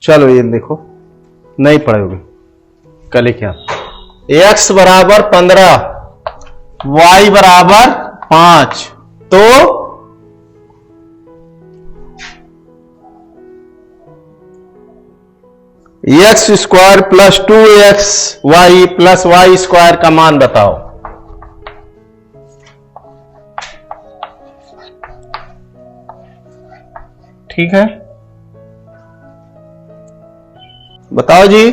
चलो ये देखो, नहीं पढ़ोगे कल क्या, x बराबर 15 y बराबर 5, तो x square plus 2xy plus y square का मान बताओ। ठीक है, बताओ जी।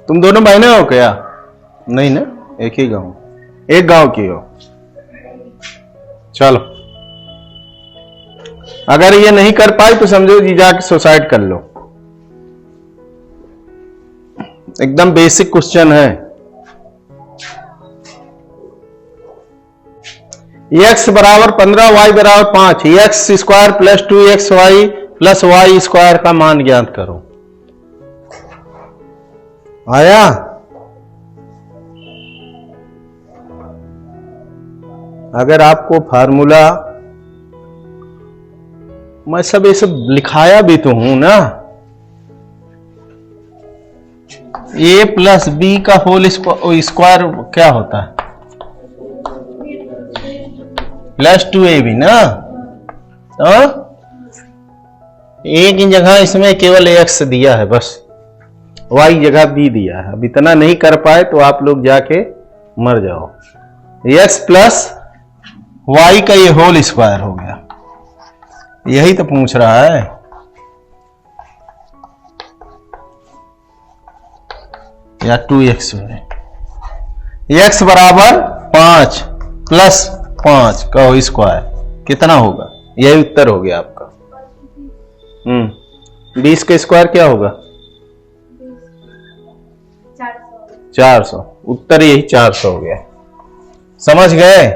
तुम दोनों बहने हो क्या? नहीं ना, एक ही गांव, एक गांव की हो। चलो, अगर ये नहीं कर पाए तो समझो जी जाके सुसाइड कर लो। एकदम बेसिक क्वेश्चन है। x बराबर 15 y बराबर 5, x square plus 2xy plus y square का मान ज्ञात करो। आया? अगर आपको फार्मूला, मैं सब ये सब लिखाया भी तो हूं ना, a प्लस बी का होल स्क्वायर क्या होता है? प्लस 2ab ना। तो a की जगह इसमें केवल x दिया है, बस y जगह b दिया है। अब इतना नहीं कर पाए तो आप लोग जाके मर जाओ। x प्लस y का ये होल स्क्वायर हो गया, यही तो पूछ रहा है। या 2x है, x बराबर 5 प्लस 5 का स्क्वायर कितना होगा? यही उत्तर हो गया आपका। 20 का स्क्वायर क्या होगा? 400। उत्तर यही 400 हो गया। समझ गए?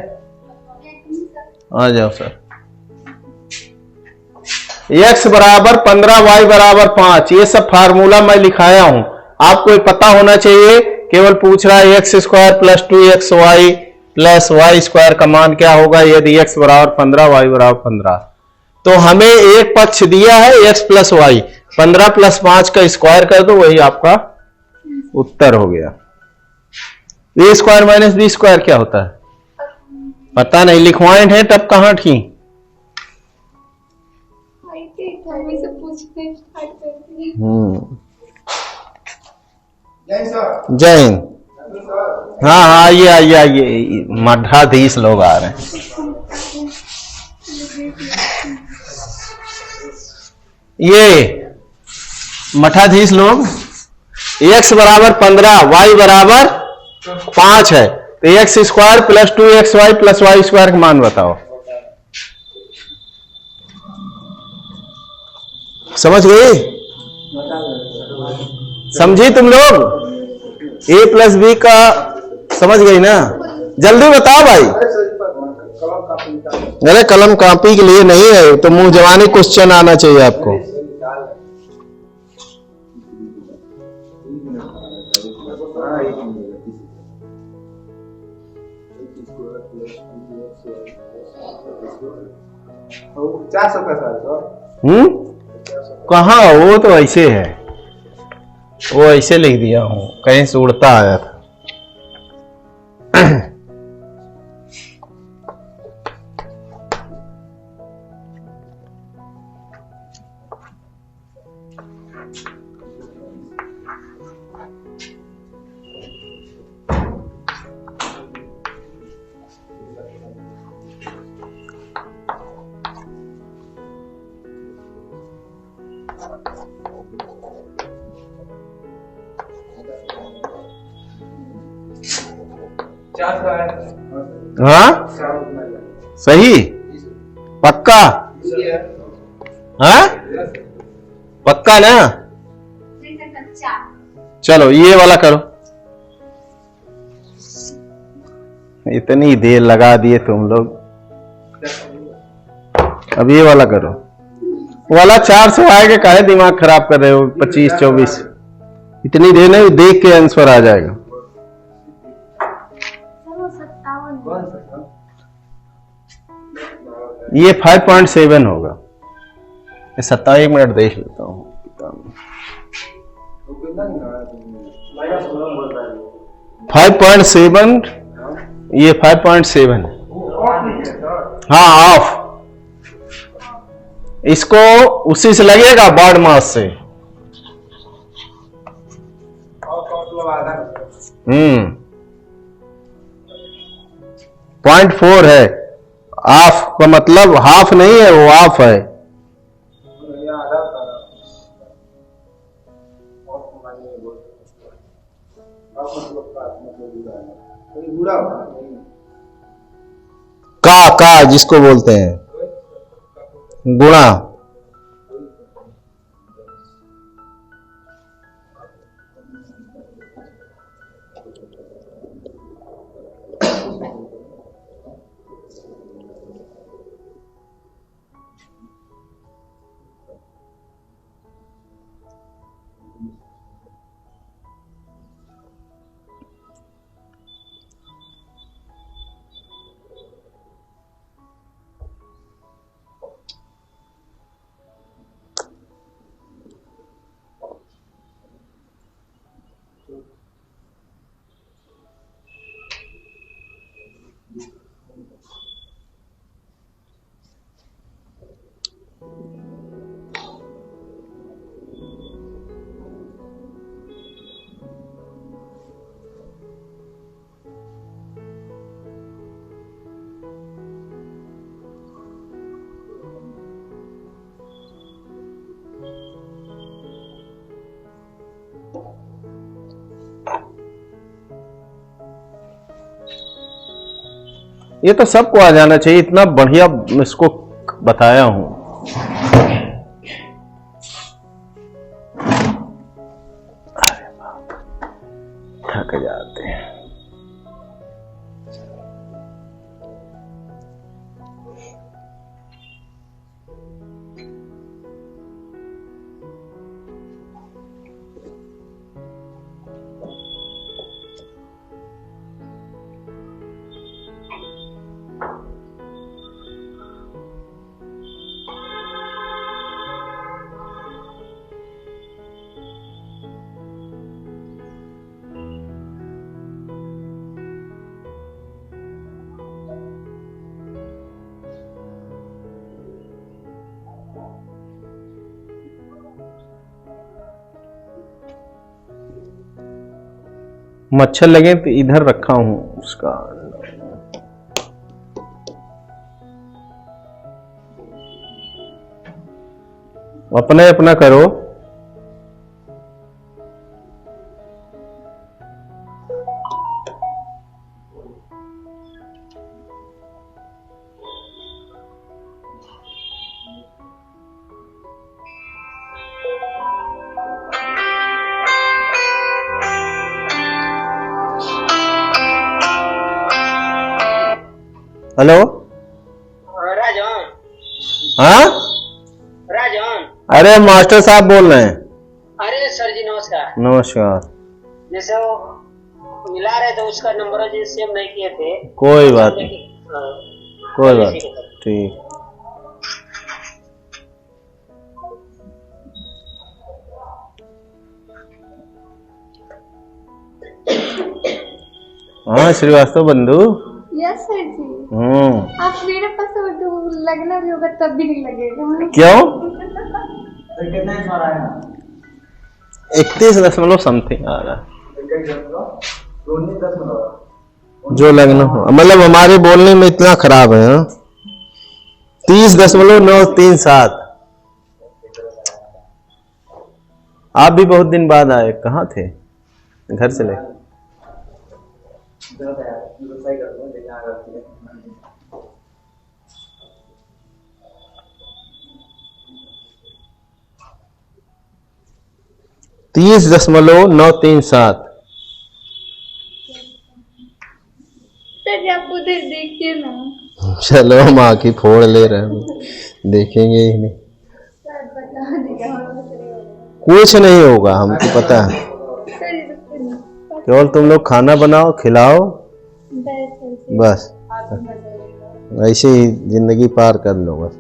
आ जाओ सर। x बराबर 15 y बराबर 5, ये सब फार्मूला मैं लिखाया हूं, आपको ये पता होना चाहिए। केवल पूछ रहा है x square plus 2xy plus y square का मान क्या होगा यदि x बराबर 15 y बराबर 15। तो हमें एक पक्ष दिया है x प्लस y, 15 प्लस 5 का स्क्वायर कर दो, वही आपका उत्तर हो गया। a square minus b square क्या होता है? पता नहीं, लिखवाए हैं तब कहां थी? जय हिंद। हाँ हाँ, आइए आइए आइए, मठाधीश लोग आ रहे हैं। ये मठाधीश लोग, x बराबर 15 y बराबर 5 है, तो x square plus 2xy plus y square का मान बताओ। समझ गए? समझी तुम लोग? a प्लस बी का समझ गई ना? जल्दी बताओ भाई। अरे कलम कॉपी के लिए नहीं है, तो मुंह जवानी क्वेश्चन आना चाहिए आपको। कहाँ? वो तो ऐसे है, वो ऐसे लिख दिया हूं, कहीं से उड़ता आया था। हाँ सही, पक्का? हाँ पक्का ना? चलो ये वाला करो। इतनी देर लगा दिए तुम लोग, अब ये वाला करो। वाला 400 आएगा, काहे दिमाग खराब कर रहे हो? 25 24 इतनी देर नहीं, देख के आंसर आ जाएगा। ये 5.7 होगा। 27 मिनट देख लेता हूँ। कम। 5.7, ये 5.7, हाँ ऑफ। इसको उसी से लगेगा बॉड मास से। 0.4 है। ऑफ का मतलब हाफ नहीं है, वो ऑफ है। का जिसको बोलते हैं गुणा। ये तो सबको आ जाना चाहिए, इतना बढ़िया इसको बताया हूं। अरे बाप, थक जाते हैं। मच्छर लगे तो इधर रखा हूं उसका। अपने अपना करो। हेलो राजन। हाँ राजन, अरे मास्टर साहब बोल रहे हैं। अरे सर जी नमस्कार। नमस्कार। जैसे वो मिला रहे थे उसका नंबर जी सेव नहीं किए थे। कोई बात नहीं, हाँ, कोई बात ठीक। हाँ श्रीवास्तव बंधु। यस सर जी। आप मेरे पास लगना भी होगा तब भी नहीं लगेगा। क्यों? 31 समथिंग आ रहा जो लगना हो, मतलब हमारे बोलने में इतना खराब है। 30.937। आप भी बहुत दिन बाद आए, कहाँ थे? घर से ले 30.937। सर आप उधर देखिए ना। चलो हम आँखें फोड़ ले रहे हैं, देखेंगे ही नहीं। कुछ नहीं होगा, हमको पता है। केवल तुम लोग खाना बनाओ, खिलाओ, बस ऐसे ही जिंदगी पार कर लो बस।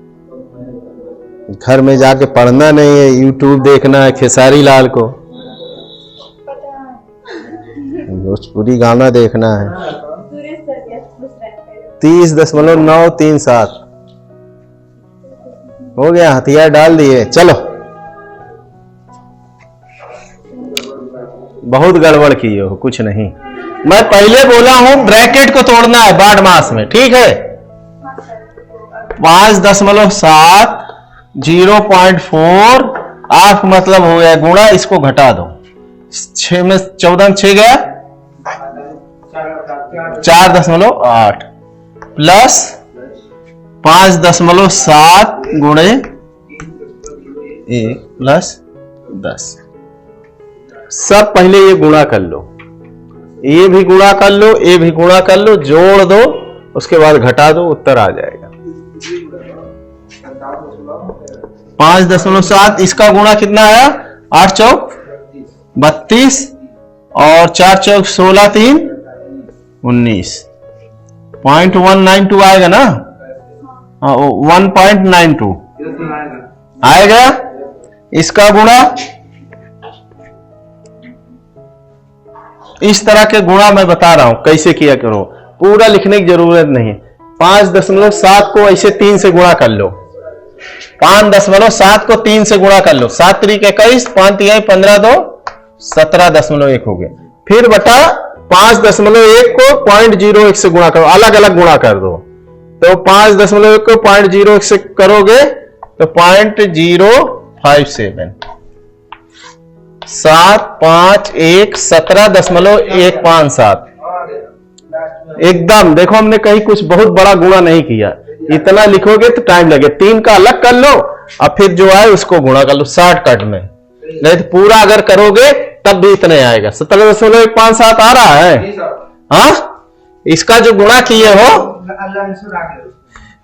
घर में जाके पढ़ना नहीं है, यूट्यूब देखना है खेसारी लाल को, भोजपुरी गाना देखना है। 30.937 हो गया, हथियार डाल दिए। चलो, बहुत गड़बड़ किए हो, कुछ नहीं। मैं पहले बोला हूं ब्रैकेट को तोड़ना है बाढ़ मास में, ठीक है। 5.7 0.4 8 मतलब हो गया गुणा, इसको घटा दो। 6 में 14 6 गया 4.8 प्लस 5.7 गुणे 1 प्लस 10। सब पहले ये गुणा कर लो, ये भी गुणा कर लो, ये भी गुणा कर लो, जोड़ दो, उसके बाद घटा दो, उत्तर आ जाएगा 5.7। इसका गुणा कितना आया? 8 चौक 32 और 4 चौक 16 3 19। 0.192 आएगा ना? 1.92 आएगा। इसका गुणा, इस तरह के गुणा मैं बता रहा हूं कैसे किया करो, पूरा लिखने की जरूरत नहीं। 5.7 को ऐसे 3 से गुणा कर लो, 5.7 को 3 से गुणा कर लो, 7 3 21, 5 3 15 2 17.1 हो गया। फिर बटा 5.1 को 0.01 से गुणा करो, अलग अलग गुणा कर दो। तो 5.1 को 0.01 से करोगे तो 0.057 7 5 1 17.157 एकदम। देखो हमने कहीं कुछ बहुत बड़ा गुणा नहीं किया, इतना लिखोगे तो टाइम लगे। 3 का अलग कर लो और फिर जो आए उसको गुणा कर लो शॉर्टकट में, नहीं तो पूरा अगर करोगे तब भी इतने आएगा। 17.157 आ रहा है। हाँ, इसका जो गुणा किए हो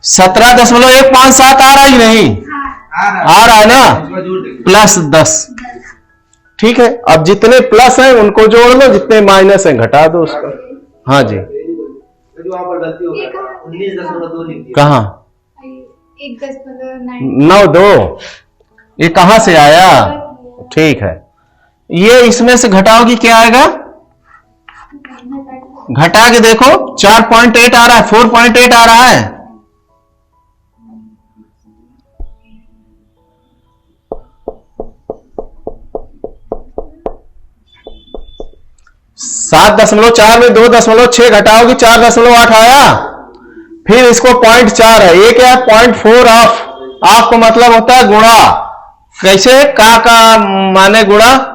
17.157 आ रहा ही नहीं, आ रहा है ना, प्लस 10। ठीक है, अब जितने प्लस हैं उनको जोड़ लो, जितने माइनस हैं घटा दो उसका। हाँ जी, कहा 9.2 ये कहां से आया? ठीक है, ये इसमें से घटाओगी क्या आएगा? घटा के देखो 4.8 आ रहा है, 4.8 आ रहा है। सात 7.4 में 2.6 घटाओगी 4.8 आया। फिर इसको 0.4 है, ये क्या है? 0.4 ऑफ का मतलब होता है गुणा। कैसे? का माने गुणा।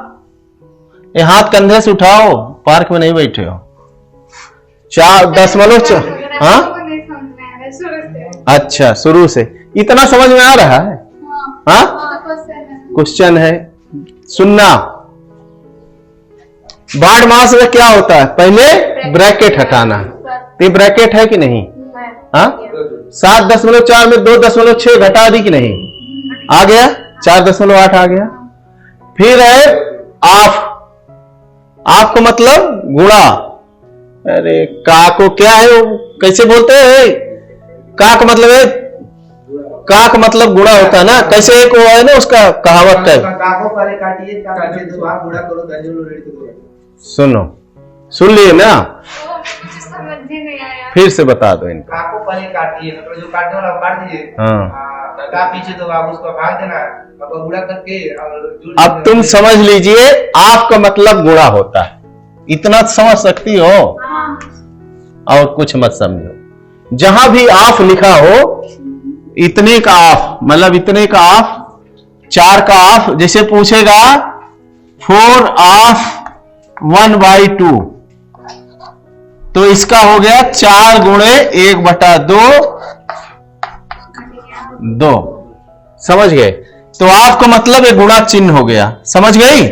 ये हाथ कंधे से उठाओ, पार्क में नहीं बैठे हो। 4.4 हाँ, अच्छा शुरू से इतना समझ में आ रहा है? हाँ, क्वेश्चन है सुनना। बाढ़ मास में क्या होता है? पहले ब्रैकेट हटाना है, ये ब्रैकेट है कि नहीं? हाँ, 7.4 में 2.6 घटा दी कि नहीं? आ गया 4.8 आ गया। फिर है ऑफ, ऑफ का मतलब गुणा। अरे का को क्या है वो कैसे बोलते हैं? का का मतलब है, का का मतलब गुणा होता है ना। कैसे एक वो है ना उसका कहावत है, सुनो सुन लिए ना, फिर से बता दो इनको। काको पहले काटिए, मतलब जो काटने वाला काट दीजिए। हाँ, का पीछे तो आप उसको भाग देना, और गुणा करके अब तुम समझ लीजिए आप का मतलब गुणा होता है, इतना समझ सकती हो और कुछ मत समझो। जहां भी ऑफ लिखा हो, इतने का ऑफ मतलब इतने का ऑफ, 4 का ऑफ। जैसे पूछेगा 4 ऑफ 1/2 तो इसका हो गया 4 गुणे 1/2 2। समझ गए? तो आपको मतलब ये गुणा चिन्ह हो गया, समझ गई?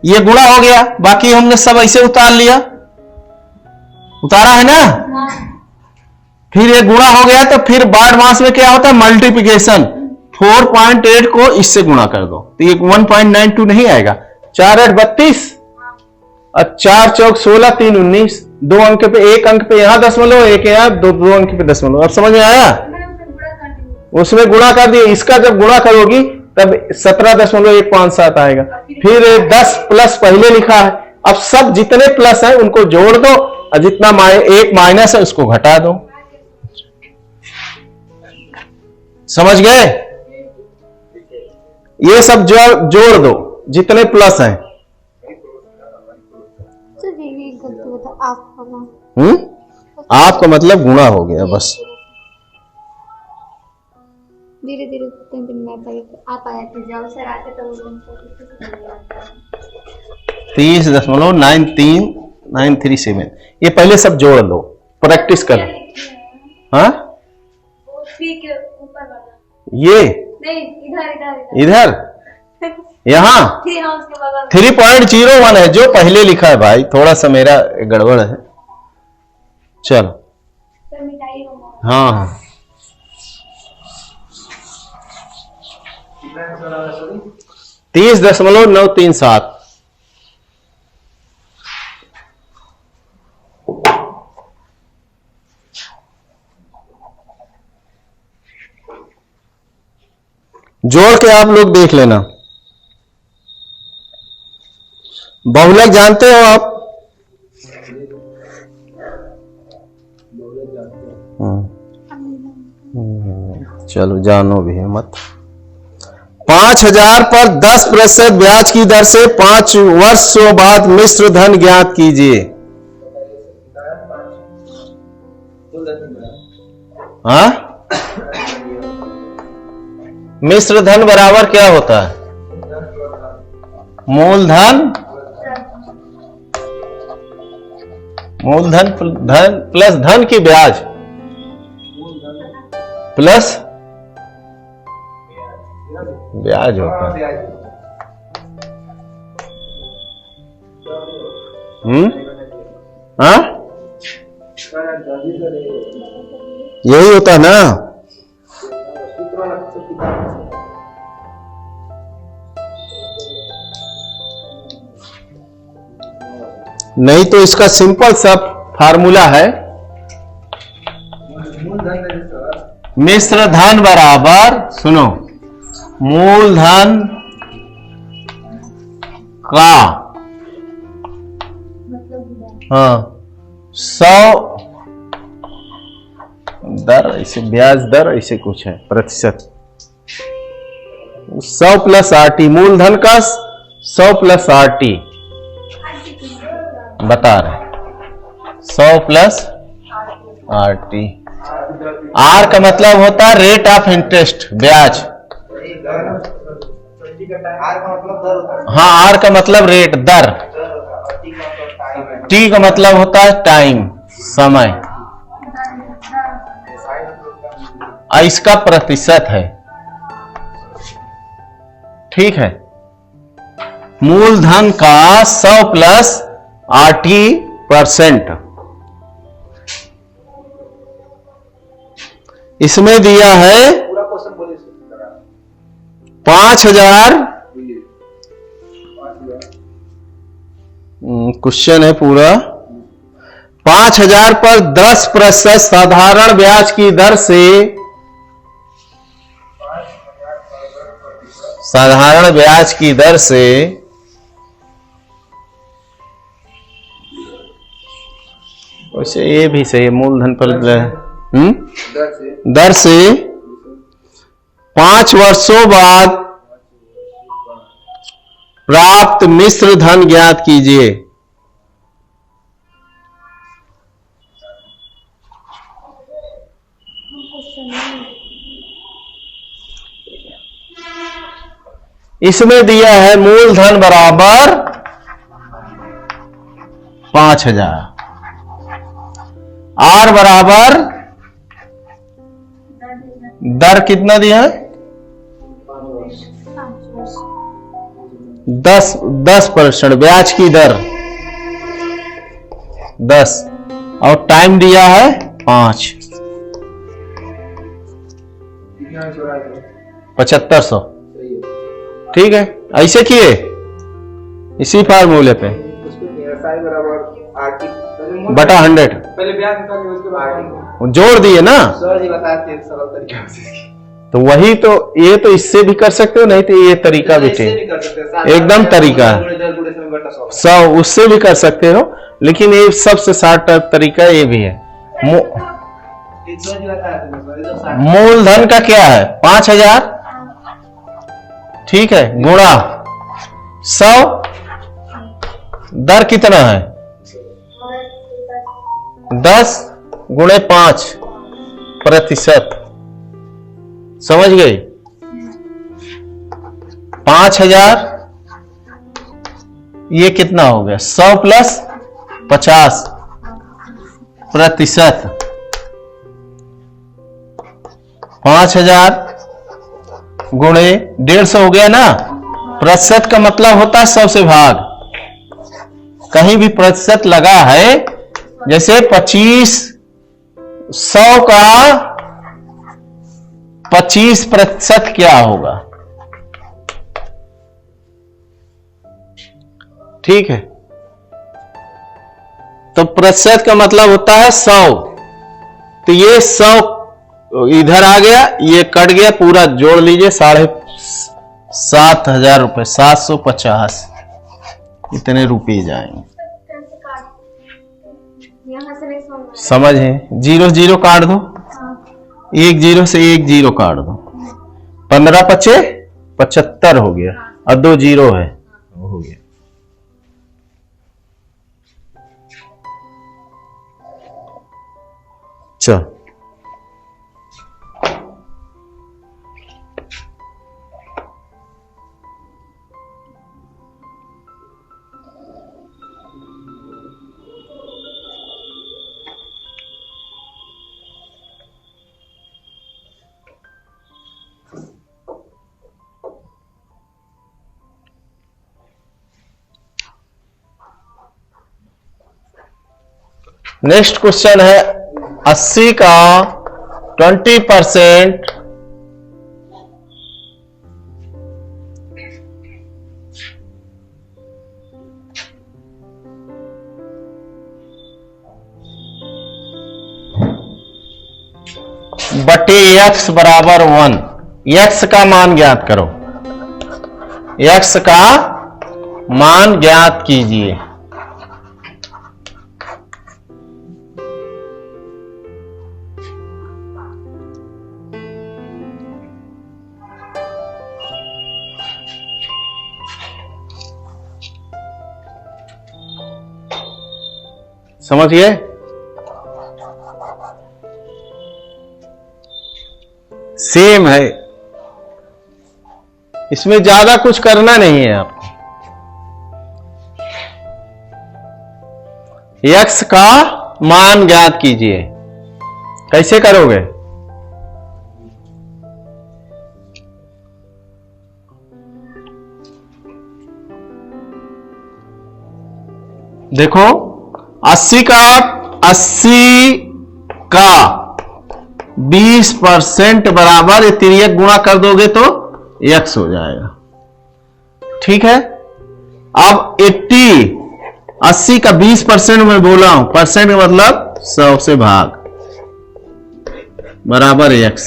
ये गुणा हो गया, बाकी हमने सब ऐसे उतार लिया, उतारा है ना। फिर ये गुणा हो गया तो फिर बाढ़ मास में क्या होता है? मल्टीप्लिकेशन। 4.8 को इससे गुणा कर दो तो ये 1.92 नहीं आएगा। 4 8 32 और 4 चौक 16 3 19। 2 अंक पे, 1 अंक पे यहां दशमलव, 1 यहां, 2 अंक पे दशमलव। अब समझ में आया? उसमें गुणा कर दिए, इसका जब गुणा करोगी तब 17.157 आएगा। फिर 10 प्लस पहले लिखा है, अब सब जितने प्लस हैं उनको जोड़ दो और जितना एक माइनस है उसको घटा दो। समझ गए? ये सब जोड़ दो जितने प्लस हैं। आपका मतलब गुणा हो गया बस। धीरे धीरे आप आया कि जाओ सर आते तो 30.93937। ये पहले सब जोड़ लो, प्रैक्टिस कर लो। हाँ ऊपर वाला ये नहीं, इधर इधर यहाँ 3.01 है जो पहले लिखा है भाई, थोड़ा सा मेरा गड़बड़ है। चलो हाँ हाँ 30.937। जोड़ के आप लोग देख लेना। बहुलक जानते हो आप? चलो जानो भी है मत। 5000 पर 10% ब्याज की दर से 5 वर्षों बाद मिश्र धन ज्ञात कीजिए। हाँ मिश्र धन बराबर क्या होता है? मूलधन प्लस धन की ब्याज प्लस ब्याज होता है। हाँ यही होता ना। नहीं तो इसका सिंपल सा फार्मूला है, मिश्र धन बराबर, सुनो, मूलधन का हाँ 100 दर, ऐसे ब्याज दर ऐसे कुछ है प्रतिशत, 100 प्लस RT, मूलधन का 100 प्लस RT बता रहे, 100 प्लस RT। R का मतलब होता है रेट ऑफ इंटरेस्ट, ब्याज। हाँ R का मतलब रेट, दर। T का मतलब होता है टाइम, समय। इसका प्रतिशत है, ठीक है। मूलधन का 100 प्लस RT%। इसमें दिया है 5000, क्वेश्चन है पूरा, 5000 पर 10% साधारण ब्याज की दर से, साधारण ब्याज की दर से वैसे ये भी सही है, मूलधन पर दर से 5 वर्षों बाद प्राप्त मिश्र धन ज्ञात कीजिए। इसमें दिया है मूलधन बराबर 5000, R बराबर दर कितना दिया है? 10% ब्याज की दर 10, और टाइम दिया है 5, 7500। ठीक है, ऐसे किए इसी फार्मूले पे बटा 100 पहले ब्याज निकालिए, उसके बाद जोड़ दिए ना। सर जी बताते हैं सरल तरीके से। तो वही तो, ये तो इससे भी कर सकते हो, नहीं तो ये तरीका बेटे ऐसे भी कर सकते हैं, एकदम तरीका है। 100 उससे भी कर सकते हो, लेकिन ये सबसे शॉर्ट तरीका ये भी है। मूलधन का क्या है 5000, ठीक है, गुणा 100, दर कितना है 10 गुणे 5%, समझ गई। 5000 ये कितना हो गया 100 प्लस 50%, 5000 गुणे 150 हो गया ना। प्रतिशत का मतलब होता है 100 से भाग। कहीं भी प्रतिशत लगा है, जैसे 25, 100 का 25% क्या होगा, ठीक है। तो प्रतिशत का मतलब होता है 100, तो ये 100 इधर आ गया, ये कट गया, पूरा जोड़ लीजिए 7,500 रुपए, 750 इतने रुपये जाएंगे। यहाँ से नहीं समझ है, 0 0 काट दो, 1 0 से 1 0 काट दो, 15 पचे 75 हो गया, और 2 0 है, हो गया। चल नेक्स्ट क्वेश्चन है 80 का 20% बटे x बराबर 1। x का मान ज्ञात करो, x का मान ज्ञात कीजिए। समझिए, सेम है, इसमें ज्यादा कुछ करना नहीं है आपको। x का मान ज्ञात कीजिए, कैसे करोगे? देखो 80 का 20% बराबर, ये तिर्यक गुणा कर दोगे तो x हो जाएगा, ठीक है। अब 80 का 20% में बोला हूं, परसेंट का मतलब 100 से भाग, बराबर x।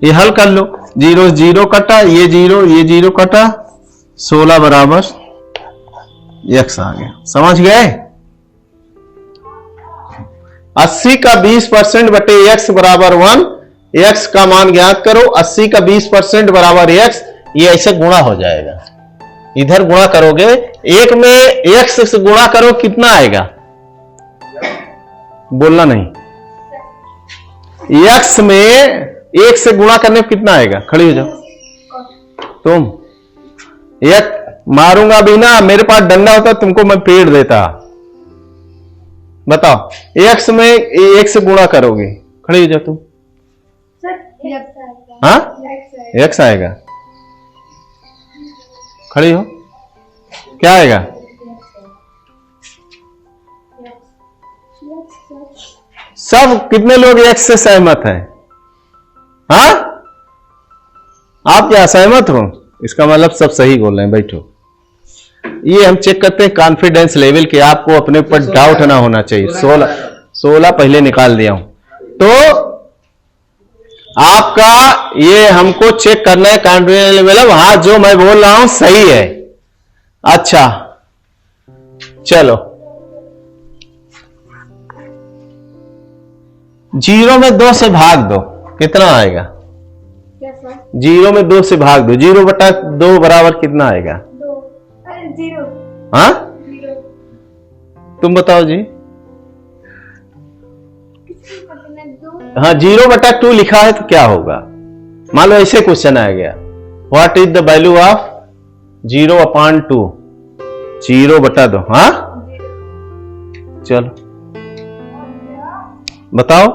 ये हल कर लो, 0 0 कटा, ये 0 कटा, 16 बराबर x आ गया। समझ गए? 80 का 20% बटे x बराबर 1, x का मान ज्ञात करो। 80 का 20% बराबर x, ये ऐसे गुणा हो जाएगा, इधर गुणा करोगे, एक में x से गुणा करो, कितना आएगा? बोलना नहीं, x में 1 से गुणा करने में कितना आएगा? खड़ी हो जाओ तुम। एक मारूंगा भी ना, मेरे पास डंडा होता तुमको मैं पेड़ देता। बताओ, x में 1 से गुणा करोगे, खड़ी हो जाओ तुम। हाँ, x आएगा, खड़ी हो, क्या आएगा? सब कितने लोग x से सहमत हैं? हाँ, आप क्या सहमत हो? इसका मतलब सब सही बोल रहे हैं। बैठो, ये हम चेक करते हैं कॉन्फिडेंस लेवल के, आपको अपने ऊपर डाउट ना होना चाहिए। 16 पहले निकाल दिया हूं। तो आपका ये हमको चेक करना है कॉन्टिन्यूटी लेवल, हाँ जो मैं बोल रहा हूं सही है। अच्छा चलो, 0 में 2 से भाग दो, कितना आएगा? क्या सर? 0 में 2 से भाग दो, 0/2 बराबर कितना आएगा? 2। अरे 0। हाँ 0। तुम बताओ जी। किसकी पता नहीं, 2। हाँ 0/2 लिखा है तो क्या होगा? मान लो ऐसे क्वेश्चन आ गया, what is the value of 0/2? 0/2। हाँ चलो बताओ,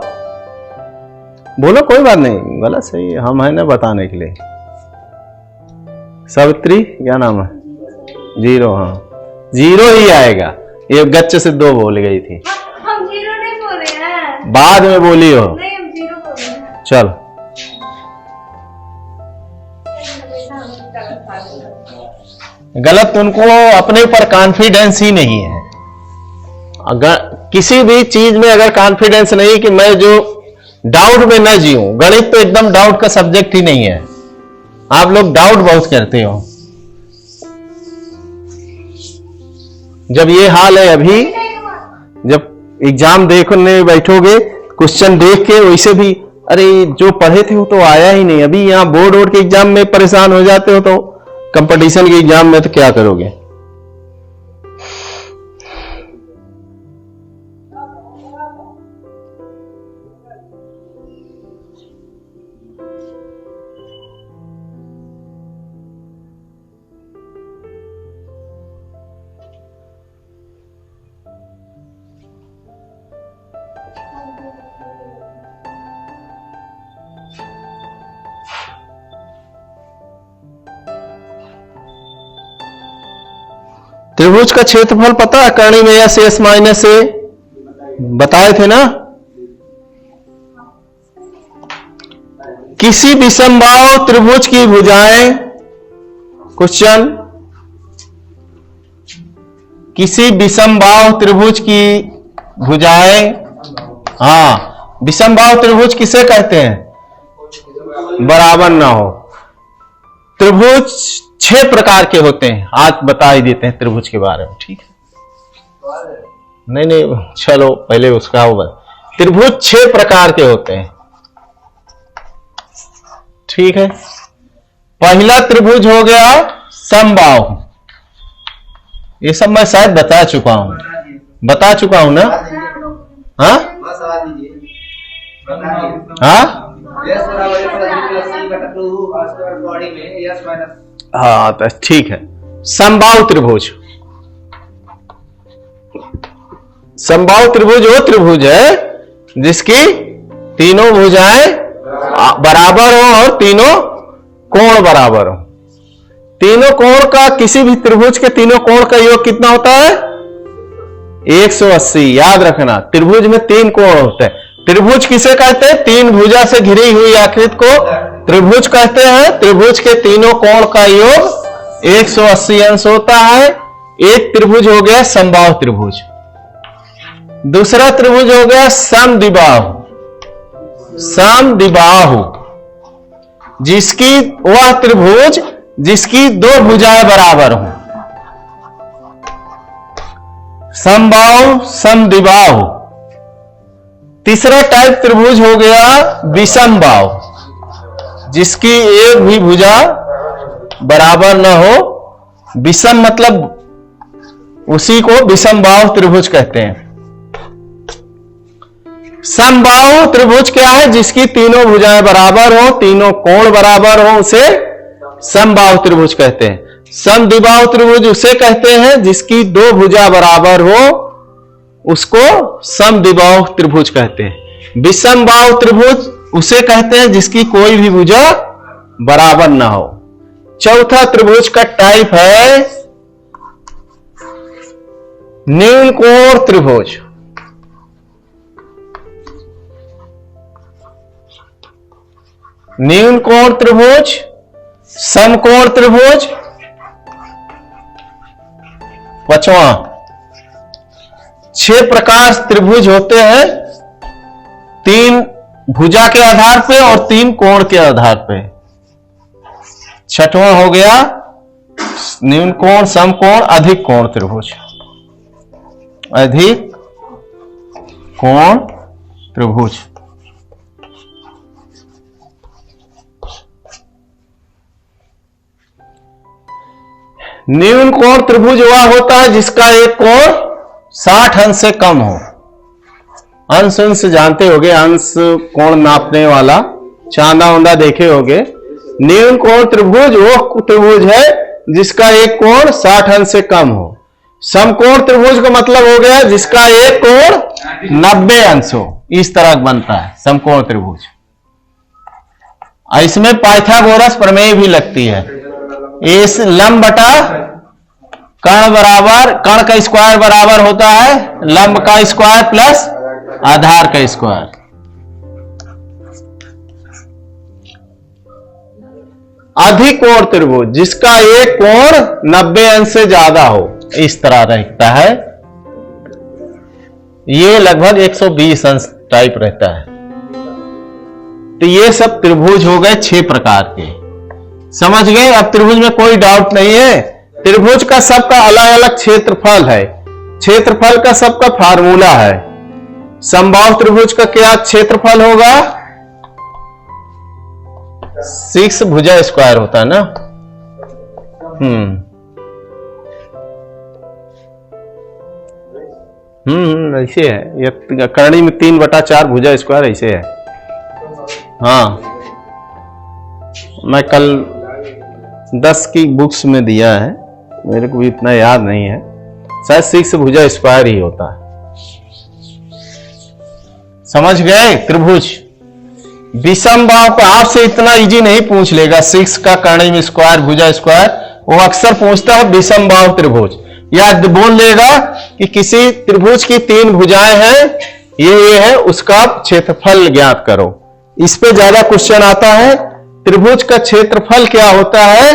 बोलो, कोई बात नहीं, गलत सही हम है ना बताने के लिए। सावित्री क्या नाम है? 0। हाँ 0 ही आएगा, ये गच्चे से 2 बोल गई थी, हम 0 नहीं बोल रहे हैं। बाद में बोली हो। नहीं, हम 0 बोल रहे हैं। चल गलत, उनको अपने ऊपर कॉन्फिडेंस ही नहीं है। अगर किसी भी चीज में अगर कॉन्फिडेंस नहीं कि मैं जो डाउट में न जीऊं, गणित तो एकदम डाउट का सब्जेक्ट ही नहीं है। आप लोग डाउट बहुत करते हो। जब ये हाल है अभी, जब एग्जाम देखने बैठोगे, क्वेश्चन देख के वैसे भी अरे जो पढ़े थे वो तो आया ही नहीं, अभी यहां बोर्ड के एग्जाम में परेशान हो जाते हो तो कंपटीशन के एग्जाम में तो क्या करोगे? त्रिभुज का क्षेत्रफल पता है? कर्णी में एस एस माइनस ए बताए थे ना। किसी विषमबाहु त्रिभुज की भुजाएं, क्वेश्चन, किसी विषमबाहु त्रिभुज की भुजाएं, हाँ विषमबाहु त्रिभुज किसे कहते हैं? बराबर ना हो। त्रिभुज 6 प्रकार के होते हैं, आज बता ही देते हैं त्रिभुज के बारे में, ठीक है? नहीं चलो पहले उसका होगा। त्रिभुज 6 प्रकार के होते हैं, ठीक है? पहला त्रिभुज हो गया समबाहु, ये सब मैं शायद बता चुका हूं ना। हाँ बस आ दीजिए, बता दीजिए। हाँ यस बराबर C/2 स्क्वायर बॉडी में यस माइनस। हाँ तो ठीक है। समबाहु त्रिभुज, समबाहु त्रिभुज वो त्रिभुज है जिसकी तीनों भुजाएं बराबर हो और तीनों कोण बराबर हो। तीनों कोण का, किसी भी त्रिभुज के तीनों कोण का योग कितना होता है? 180। याद रखना, त्रिभुज में 3 कोण होते हैं। त्रिभुज किसे कहते हैं? 3 भुजा से घिरी हुई आकृति को त्रिभुज कहते हैं। त्रिभुज के तीनों कोण का योग 180 अंश होता है। एक त्रिभुज हो गया समबाहु त्रिभुज। दूसरा त्रिभुज हो गया समद्विबाहु। समद्विबाहु जिसकी, वह त्रिभुज जिसकी 2 भुजाएं बराबर हो। समबाहु, समद्विबाहु। तीसरा टाइप त्रिभुज हो गया विषमबाहु, जिसकी एक भी भुजा बराबर न हो। विषम मतलब उसी को विषमबाहु त्रिभुज कहते हैं। समबाहु त्रिभुज क्या है? जिसकी तीनों भुजाएं बराबर हो, तीनों कोण बराबर हो, उसे समबाहु त्रिभुज कहते हैं। समद्विबाहु त्रिभुज उसे कहते हैं जिसकी 2 भुजा बराबर हो, उसको समद्विबाहु त्रिभुज कहते हैं। विषमबाहु त्रिभुज उसे कहते हैं जिसकी कोई भी भुजा बराबर ना हो। चौथा त्रिभुज का टाइप है न्यून कोण त्रिभुज। न्यून कोण त्रिभुज, समकोण त्रिभुज। पांचवा, 6 प्रकार त्रिभुज होते हैं। 3 भुजा के आधार पे और 3 कोण के आधार पे। छठवां हो गया न्यून कोण, समकोण, अधिक कोण त्रिभुज। अधिक कोण त्रिभुज। न्यून कोण त्रिभुज वह होता है जिसका एक कोण 60 अंश से कम हो। अंश जानते होगे, अंश कोण नापने वाला चांदा उंदा देखे होगे। न्यून कोण त्रिभुज वो त्रिभुज है जिसका एक कोण 60 अंश से कम हो। समकोण त्रिभुज का मतलब हो गया जिसका एक कोण 90 अंश हो। इस तरह बनता है समकोण त्रिभुज। इसमें पाइथागोरस प्रमेय भी लगती है। इस लंब बटा कर्ण बराबर, कर्ण का स्क्वायर बराबर होता है लंब का स्क्वायर प्लस आधार का स्क्वायर। अधिक कोण त्रिभुज जिसका एक कोण 90 अंश से ज्यादा हो, इस तरह रहता है। ये लगभग 120 अंश टाइप रहता है। तो ये सब त्रिभुज हो गए 6 प्रकार के। समझ गए? अब त्रिभुज में कोई डाउट नहीं है। त्रिभुज का सबका अलग अलग क्षेत्रफल है। क्षेत्रफल का सबका फार्मूला है। समबाहु त्रिभुज का क्या क्षेत्रफल होगा? 6 भुजा स्क्वायर होता है ना। ऐसे है। ये करणी में 3/4 भुजा स्क्वायर ऐसे है। हाँ, मैं कल 10 की बुक्स में दिया है, मेरे को भी इतना याद नहीं है। शायद 6 भुजा स्क्वायर ही होता है। समझ गए? त्रिभुज विषम बाहु पे आपसे इतना इजी नहीं पूछ लेगा। 6 का करणी में स्क्वायर भुजा स्क्वायर, वो अक्सर पूछता है विषम बाहु त्रिभुज। या बोल लेगा कि किसी त्रिभुज की 3 भुजाएं हैं, ये है, उसका क्षेत्रफल ज्ञात करो। इस पे ज्यादा क्वेश्चन आता है। त्रिभुज का क्षेत्रफल क्या होता है?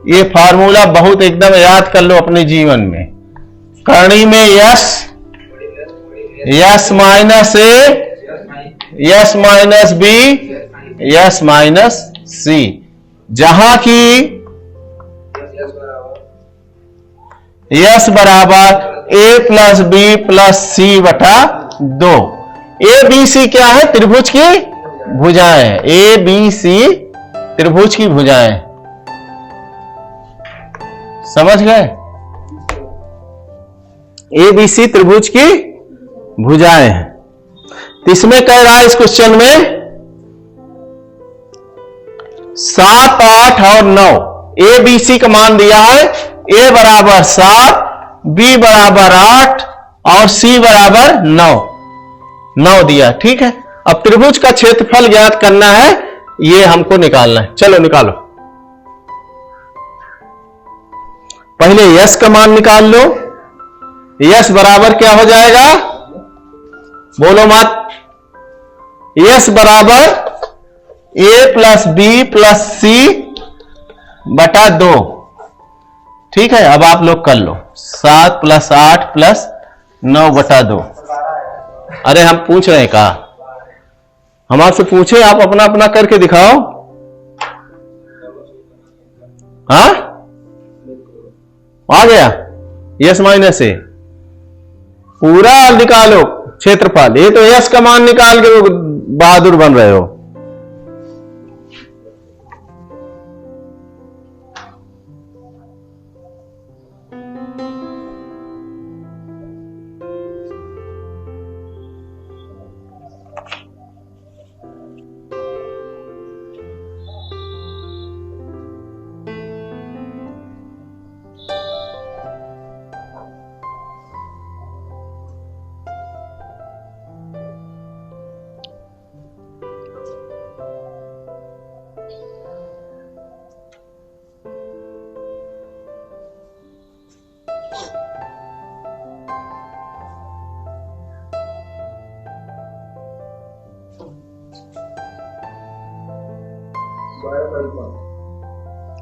ये फार्मूला बहुत एकदम याद कर लो अपने जीवन में। करणी में s minus a, s minus b, s minus c. जहां की यस बराबर a plus b plus c बटा 2। ए बी सी क्या है? त्रिभुज की भुजाएं। ए बी सी त्रिभुज की भुजाएं। समझ गए? ए बी सी त्रिभुज की भुजाएं हैं। इसमें कह रहा है इस क्वेश्चन में 7, 8 और 9 ए बी सी का मान दिया है। ए बराबर 7, बी बराबर 8 और सी बराबर 9 दिया। ठीक है, अब त्रिभुज का क्षेत्रफल ज्ञात करना है, ये हमको निकालना है। चलो निकालो। पहले यस का मान निकाल लो। यस बराबर क्या हो जाएगा? बोलो मत। यस बराबर a plus b plus c बटा 2। ठीक है, अब आप लोग कर लो। 7 + 8 + 9 बटा 2। अरे हम पूछ रहे हैं का? हम आपसे पूछे, आप अपना अपना करके दिखाओ। हाँ, आ गया? यस माइनस ए पूरा निकालो क्षेत्रफल। ये तो यस का मान निकाल के वो बहादुर बन रहे हो।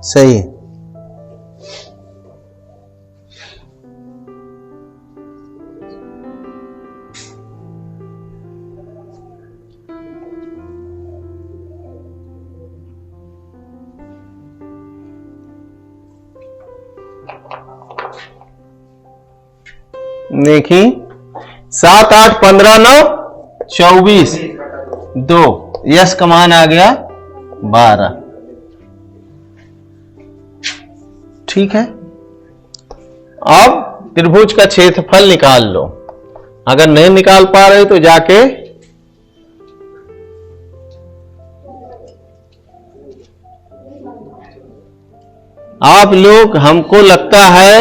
सही। देखी 7 8 15 9 24 2 यस का मान आ गया 12। ठीक है, अब त्रिभुज का क्षेत्रफल निकाल लो। अगर नहीं निकाल पा रहे तो जाके आप लोग, हमको लगता है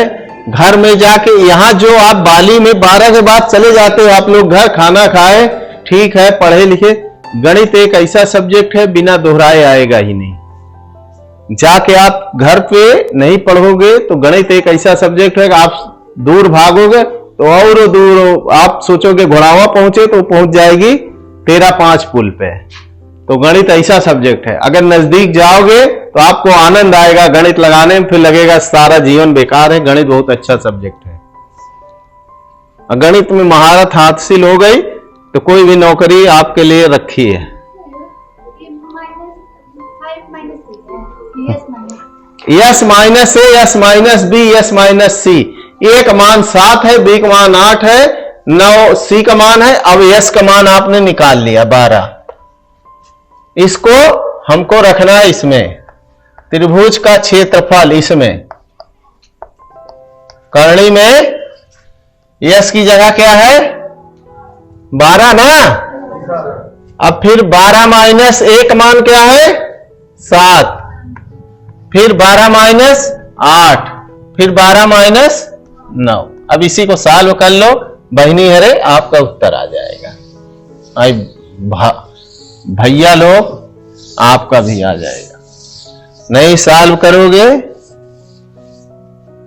घर में जाके, यहां जो आप बाली में 12 के बाद चले जाते हो आप लोग घर, खाना खाए, ठीक है, पढ़े लिखे, गणित एक ऐसा सब्जेक्ट है बिना दोहराए आएगा ही नहीं। जाके आप घर पे नहीं पढ़ोगे तो गणित एक ऐसा सब्जेक्ट है कि आप दूर भागोगे तो और दूर, आप सोचोगे घोड़ावा पहुंचे तो पहुंच जाएगी 13-5 पुल पे। तो गणित ऐसा सब्जेक्ट है, अगर नजदीक जाओगे तो आपको आनंद आएगा गणित लगाने में, फिर लगेगा सारा जीवन बेकार है। गणित बहुत अच्छा सब्जेक्ट है। गणित में महारत हासिल हो गई तो कोई भी नौकरी आपके लिए रखी है। S minus a, s minus b, s minus c. A का मान 7 है, बी का मान 8 है, 9 सी का मान है। अब यस का मान आपने निकाल लिया 12। इसको हमको रखना है इसमें, त्रिभुज का क्षेत्रफल इसमें, करणी में यस की जगह क्या है 12 ना। अब फिर 12 माइनस 1 मान क्या है 7, फिर 12 माइनस 8, फिर 12 माइनस 9। अब इसी को सॉल्व कर लो बहिनी हरे, आपका उत्तर आ जाएगा। आई भैया लोग, आपका भी आ जाएगा। नहीं सॉल्व करोगे,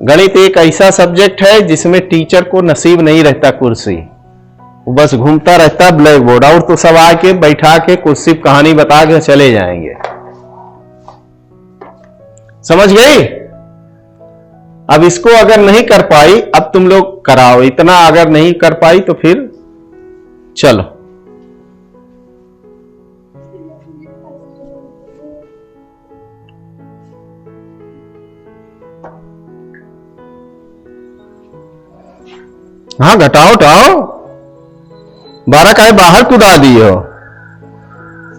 गणित एक ऐसा सब्जेक्ट है जिसमें टीचर को नसीब नहीं रहता कुर्सी, वो बस घूमता रहता ब्लैक बोर्ड, और तो सब आके बैठा के कुर्सी कहानी बता के चले जाएंगे। समझ गई? अब इसको अगर नहीं कर पाई, अब तुम लोग कराओ। इतना अगर नहीं कर पाई तो फिर चलो। हाँ घटाओ उठाओ, 12 का बाहर कुदा दिए हो,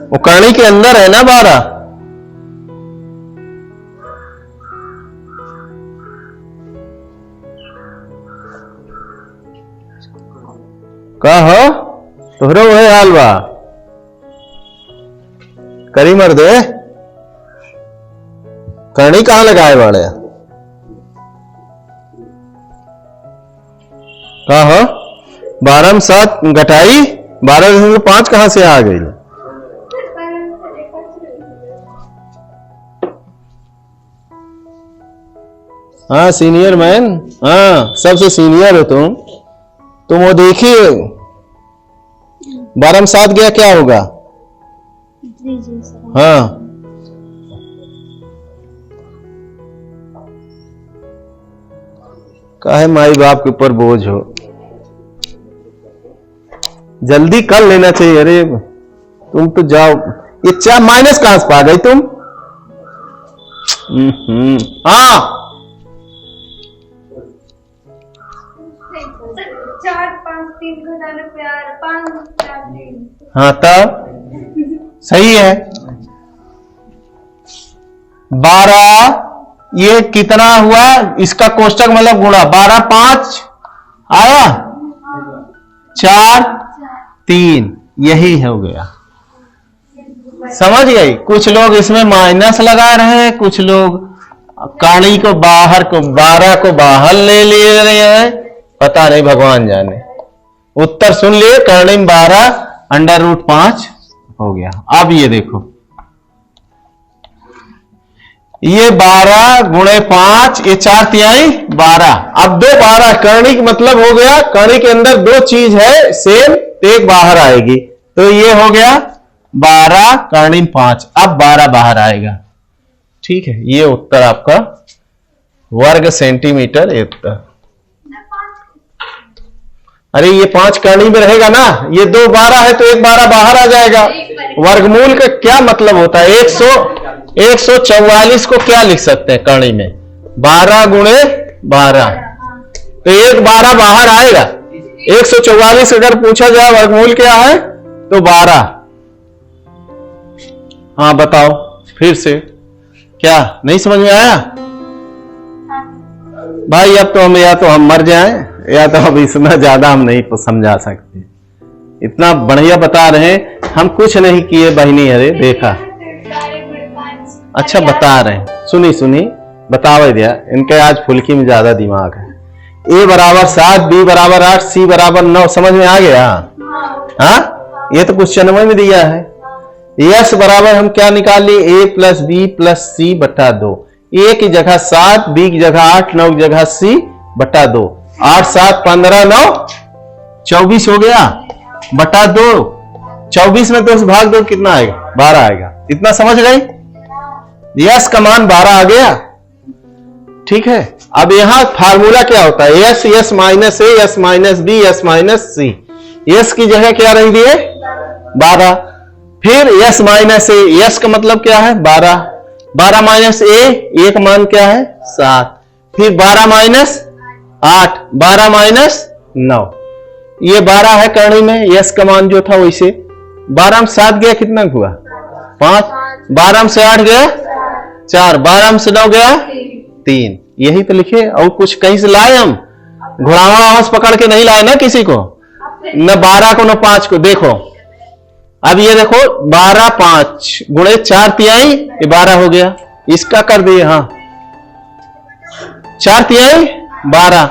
वो करणी के अंदर है ना 12। का हो तोहरो वही हाल बा, करी मर दे। करणी कहां लगाए वाले का हो? 12 में 7 घटाई, 12.5 कहां से आ गई? हाँ सीनियर मैन, हाँ सबसे सीनियर हो तुम वो देखिए 12 में 7 गया क्या होगा? हाँ काहे माई बाप के ऊपर बोझ हो, जल्दी कर लेना चाहिए। अरे तुम तो जाओ, ये 4 माइनस कहां से पा गई तुम? हाँ 4 5 3 घटाने पे 5 4 3। हाँ तब सही है। 12 ये कितना हुआ, इसका कोष्टक मतलब गुणा, 12 5 आया, 4 3, यही हो गया। समझ गई? कुछ लोग इसमें माइनस लगा रहे हैं, कुछ लोग करणी को बाहर को 12 को बाहर ले रहे हैं, पता नहीं भगवान जाने। उत्तर सुन लिए, करणी में 12√5 हो गया। अब ये देखो, ये 12 गुणे 5, ये 4 तिहाई 12। अब 2 12, करणी का मतलब हो गया, करणी के अंदर 2 चीज है सेम, एक बाहर आएगी, तो ये हो गया 12, करणी 5। अब 12 बाहर आएगा। ठीक है, ये उत्तर आपका वर्ग सेंटीमीटर ये उत्तर। अरे ये 5 करणी में रहेगा ना, ये 2 12 है तो 1 12 बाहर आ जाएगा। वर्गमूल का क्या मतलब होता है? 144 को क्या लिख सकते हैं करणी में? 12 गुणे 12। तो 1 12 बाहर आएगा। 144 अगर पूछा जाए वर्गमूल क्या है तो 12। हाँ बताओ फिर से, क्या नहीं समझ में आया भाई? अब तो हम मर जाएं या तो अब इतना ज्यादा हम नहीं समझा सकते। इतना बढ़िया बता रहे हैं, हम कुछ नहीं किए बहनी। अरे देखा, अच्छा बता रहे हैं, सुनी बताओ दिया। इनके आज फुल्की में ज्यादा दिमाग है। a बराबर 7, b बराबर 8, c बराबर 9, समझ में आ गया? हाँ, ये तो कुछ चनमय में दिया है। s बराबर हम क्या निकाल लिए? a plus b plus c बटा 2। a की जगह 7, b की जगह 8, 9 की जगह c बटा 2। 8 7 15 9 24 हो गया बटा 2। 24 में 2 से भाग दो, कितना आएगा? 12 आएगा। इतना समझ गए? यस का मान 12 आ गया। ठीक है, अब यहां फार्मूला क्या होता है? S s minus a, s minus b, s minus c. S की जगह क्या रख दिए? 12। फिर यस माइनस ए, यस का मतलब क्या है? 12। 12 माइनस ए, ए का मान क्या है? 7। फिर 12 माइनस 8, 12 माइनस 9। ये 12 है करणी में, यस का मान जो था वैसे। 12 में 7 गया, कितना हुआ? 5। 12 में से 8 गया 4। 12 में से 9 गया 3। यही तो लिखे, और कुछ कहीं से लाए हम? घुड़ावा पकड़ के नहीं लाए ना किसी को, न 12 को न 5 को। देखो अब ये देखो, 12 5 गुणे 4 तिहाई, ये 12 हो गया। इसका कर दिए, हाँ 4 तिहाई 12।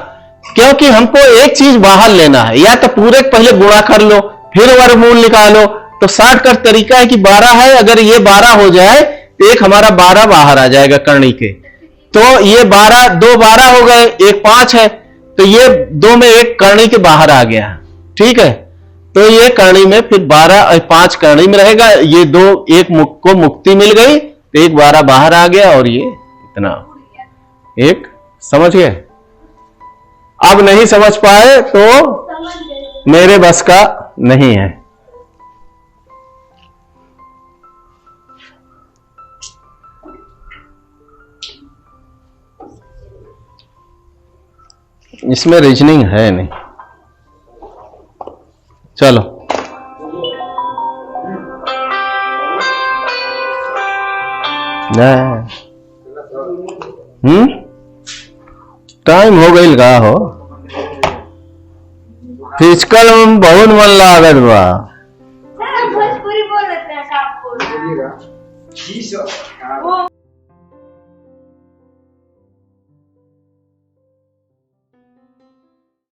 क्योंकि हमको एक चीज बाहर लेना है, या तो पूरे पहले गुणा कर लो फिर वर्गमूल निकालो। तो शॉर्टकट तरीका है कि 12 है, अगर ये 12 हो जाए तो एक हमारा 12 बाहर आ जाएगा करणी के। तो ये 12, 2 12 हो गए, एक 5 है, तो ये 2 में एक करणी के बाहर आ गया। ठीक है, तो ये करणी में फिर 12 और 5 करणी में रहेगा। ये 2 एक को मुक्ति मिल गई, तो एक 12 बाहर आ गया, और ये इतना एक। समझ गए? अब नहीं समझ पाए तो मेरे बस का नहीं है। इसमें रीजनिंग है नहीं। चलो टाइम हो गई का हो। फिजिकल में बहुत मन लागत बा। भोजपुरी बोल लेते हैं आपको।